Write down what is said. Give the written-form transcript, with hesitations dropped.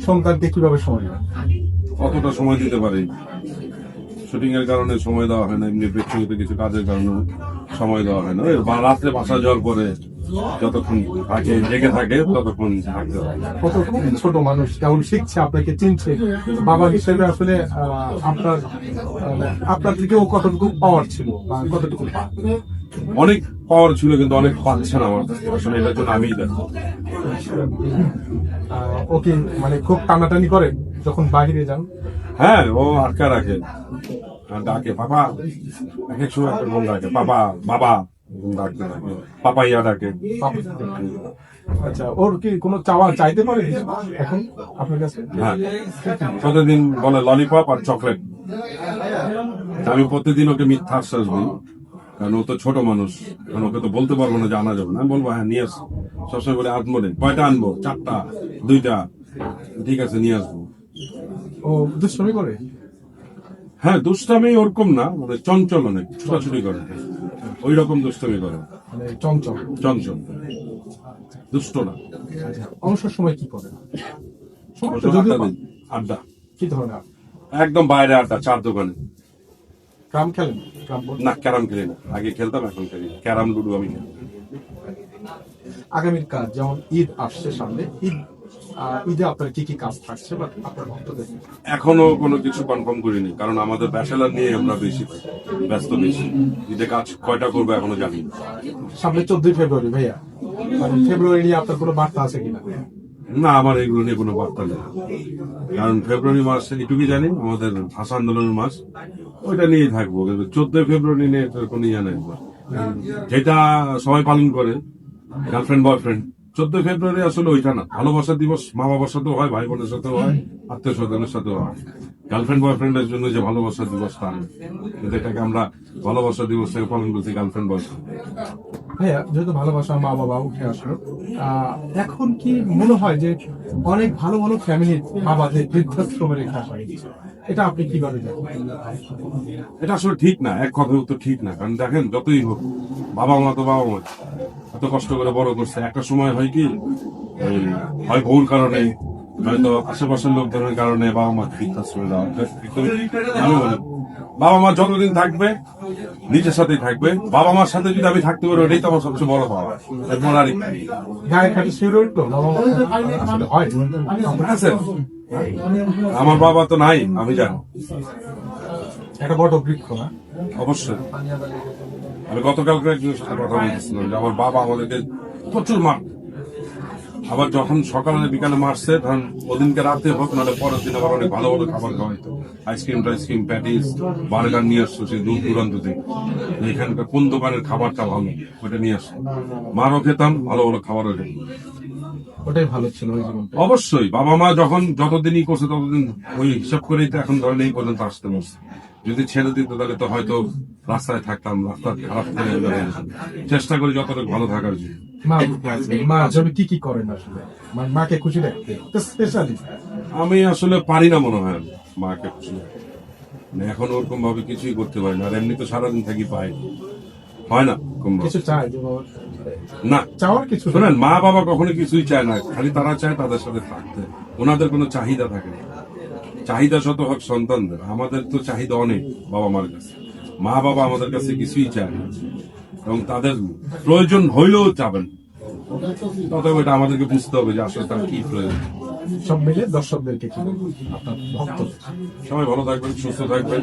সন্তানকে কিভাবে সময় দেন? অতটা সময় দিতে পারি, শুটিং এর কারণে সময় দেওয়া হয় না, এমনি ব্যক্তিগত কিছু কাজের কারণে সময় দেওয়া হয় না। ওই রাত্রে বাসা যাওয়ার পরে যতক্ষণ থাকে জেগে থাকে ততক্ষণ থাকতে হয়। কতটুকু ছোট মানুষ কেমন শিখছে, আপনাকে চিনছে, বাবা হিসেবে আসলে আপনার থেকেও কতটুকু পাওয়ার ছিল বা কতটুকু পান? অনেক পাওয়ার ছিল কিন্তু অনেক পাচ্ছে না আমার কাছে। আসলে এটার জন্য আমিই দেখো। ওকে, মানে খুব টানাটানি করে যখন বাইরে যান? হ্যাঁ, ও আটকা রাখে আর ডাকে বাবা, এক এক সময় একটা ফোন ডাকে বাবা বাবা, ডাকতে থাকে পাপাইয়া ডাকে। আচ্ছা, ওর কি কোনো চাইতে পারে এখন আপনার কাছে? হ্যাঁ, প্রতিদিন বলে ললিপপ আর চকলেট। আমি প্রতিদিন ওকে মিথ্যা আশ্বাস দিই, কারণ ও তো ছোট মানুষ, কারণ ওকে তো বলতে পারবো না যে আনা যাবে না। আমি বলবো হ্যাঁ নিয়ে আসবো, সবসময় বলে আনবো না। কয়টা আনবো? 4টা, 2টা, ঠিক আছে নিয়ে আসবো। ও দুষ্টামি করে? হ্যাঁ, দুষ্টামি ওরকম না, মানে চঞ্চল, অনেক ছোটাছুটি করে, ওই রকম দুষ্টামি করে। মানে চঞ্চল? চঞ্চল, দুষ্ট না। আচ্ছা, অবসর সময় কি করেন? আড্ডা, কি ধরনের? একদম বাইরে আড্ডা, চার দোকানে। ক্রাম খেলেন? ক্রাম বোর্ড? না, ক্যারাম খেলি না, আগে খেলতাম এখন খেলি না। ক্যারাম লুডু আমি খেলি। আগামীর কাজ যেমন ঈদ আসছে সামনে, ঈদে আপনার কি কি কাজ থাকছে বা আপনার ভক্তদের? এখনো কোনো কিছু কনফার্ম করিনি, কারণ আমাদের ব্যাচেলার নিয়ে আমরা বেশি ব্যস্ত বেশি। ঈদে কাজ কয়টা করবো এখনো জানি না। সামনে 14ই ফেব্রুয়ারি ভাইয়া, মানে ফেব্রুয়ারি নিয়ে আপনার কোনো বার্তা আছে কিনা? না, আমার এগুলো নিয়ে কোনো বার্তা নেই, কারণ ফেব্রুয়ারি মাস এটুকুই জানি আমাদের ভাষা আন্দোলনের মাস, ওইটা নিয়েই থাকবো। কিন্তু 14 ফেব্রুয়ারি নিয়ে এটার কোনো ইয়ে নেই। যেটা সবাই পালন করে গার্লফ্রেন্ড বয়ফ্রেন্ড, 14 ফেব্রুয়ারি আসলে ওইটা না। ভালোবাসার দিবস মা বাবার সাথেও হয়, ভাই বোনের সাথেও হয়, আত্মীয় স্বজনের সাথেও হয়। গার্লফ্রেন্ড বয়ফ্রেন্ডের জন্য যে ভালোবাসার দিবসটা আনে, কিন্তু এটাকে আমরা ভালোবাসার দিবস থেকে পালন করছি গার্লফ্রেন্ড বয়ফ্রেন্ড। ভাইয়া, যেহেতু ভালোবাসা মা বাবা উঠে আসলো, এখন কি মনে হয় যে অনেক ভালো ভালো ফ্যামিলির বাবাদের বৃদ্ধাশ্রমে রেখা হয়, এটা আপনি কিভাবে দেখেন? এটা আসলে ঠিক না, এক কথায় তো ঠিক না। কারণ দেখেন, যতই হোক বাবা মা তো বাবা মা, এত কষ্ট করে বড় করছে। একটা সময় হয় কি, হয় বউর কারণে, হয়তো আশেপাশের লোকজনের কারণে বাবা মা বৃদ্ধাশ্রমে দেওয়া। আমি বলি বাবা মা যতদিন থাকবে নিজের সাথেই থাকবে। বাবা মার সাথে যদি আমি থাকতে পারি, ওটাই তো আমার সবচেয়ে বড় পাওয়া। এরপর আর গায়ে খাটি শিরোই তো বাবা মা আসলে হয়। আছে, আমার বাবা তো নাই, আমি জানি। একটা বড় বৃক্ষ না? অবশ্যই। আমি গতকালকে একজনের সাথে কথা বলতেছিলাম যে আমার বাবা আমাদেরকে প্রচুর মার, আবার যখন সকালে বিকালে মারছে, তখন ওদিনকে রাতে হোক নাহলে পরের দিন আবার অনেক ভালো ভালো খাবার খাওয়াইতো। আইসক্রিম টাইসক্রিম, প্যাটিস, বার্গার নিয়ে আসতো সেই দূর দূরান্ত থেকে। এখানকার কোন দোকানের খাবারটা ভালো, ওটা নিয়ে আসতো। মারও খেতাম, ভালো ভালো খাবারও খেতাম। ওটাই ভালো ছিল ওই জীবনটা। অবশ্যই বাবা মা যখন যতদিনই করছে ততদিন ওই হিসাব করেই তো এখন ধরেন এই পর্যন্ত আসতে পারছে। যদি ছেড়ে দিত তাহলে তো হয়তো রাস্তায় থাকতাম, রাস্তা খারাপ করে চেষ্টা করি যতটুকু ভালো থাকার জন্য। মা আসলে কি কি করেন আসলে মাকে খুশি রাখতে স্পেশালি? আমি আসলে পারি না মনে হয় মাকে খুশি রাখতে। মানে এখন ওরকম ভাবে কিছুই করতে পারি না, আর এমনি তো সারাদিন থাকি পাই, হয় না কিছু চাই না। চাওয়ার কিছু শোনেন, মা বাবা কখনো কিছুই চায় না, খালি তারা চায় তাদের সাথে থাকতে। ওনাদের কোনো চাহিদা থাকে না। চাহিদা শত হোক সন্তানদের, আমাদের তো চাহিদা অনেক বাবা মার কাছে। মা বাবা আমাদের কাছে কিছুই চায় না, এবং তাদের প্রয়োজন হইলেও চাবেন। তবে এটা আমাদেরকে বুঝতে হবে যে আসলে তার কি প্রয়োজন। সব মিলে দর্শকদেরকে কি আপনার ভক্ত? সবাই ভালো থাকবেন, সুস্থ থাকবেন।